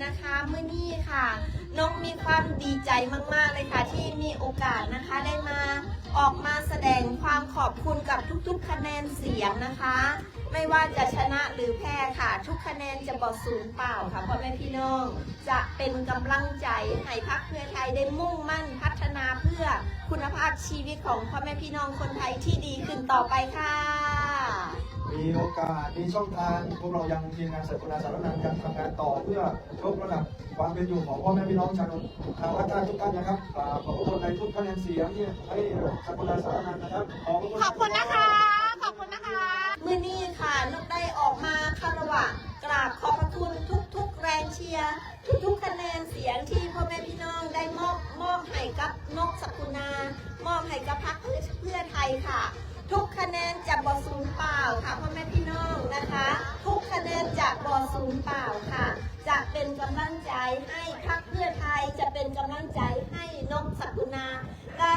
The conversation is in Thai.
นะคะเมื่อนี้ค่ะนกมีความดีใจมากๆเลยค่ะที่มีโอกาสนะคะได้มาออกมาแสดงความขอบคุณกับทุกๆคะแนนเสียงนะคะ ไม่ว่าจะชนะหรือแพ้ค่ะทุกคะแนนจะบ่สูญเปล่าค่ะพ่อแม่พี่น้องจะเป็นกำลังใจให้พรรคเพื่อไทยได้มุ่งมั่นพัฒนาเพื่อคุณภาพชีวิตของพ่อแม่พี่น้องคนไทยที่ดีขึ้นต่อไปค่ะมีโอกาสมีช่องทางพวกเรายังทีมงานสกุลาสารนันยังทำงานต่อเพื่อยกระดับความเป็นอยู่ของพ่อแม่พี่น้องชาวทางภาคใต้ทุกท่านนะครับขอบคุณในทุกคะแนนเสียงที่ให้สกุลาสารนันนะครับขอบคุณนะคะขอบคุณนะคะมื้อนี้ค่ะนกได้ออกมาคารวะกราบขอบพระคุณทุกแรงเชียร์ทุกคะแนนเสียงที่พ่อแม่พี่น้องได้มอบให้กับนกสกุลามอบให้กับพรรคเพื่อไทยค่ะทุกคะแนนจะบ่สูญเปล่าค่ะพ่อแม่พี่น้องนะคะทุกคะแนนจะบ่สูญเปล่าค่ะจะเป็นกำลังใจให้พรรคเพื่อไทยจะเป็นกำลังใจให้นกสกุลาได้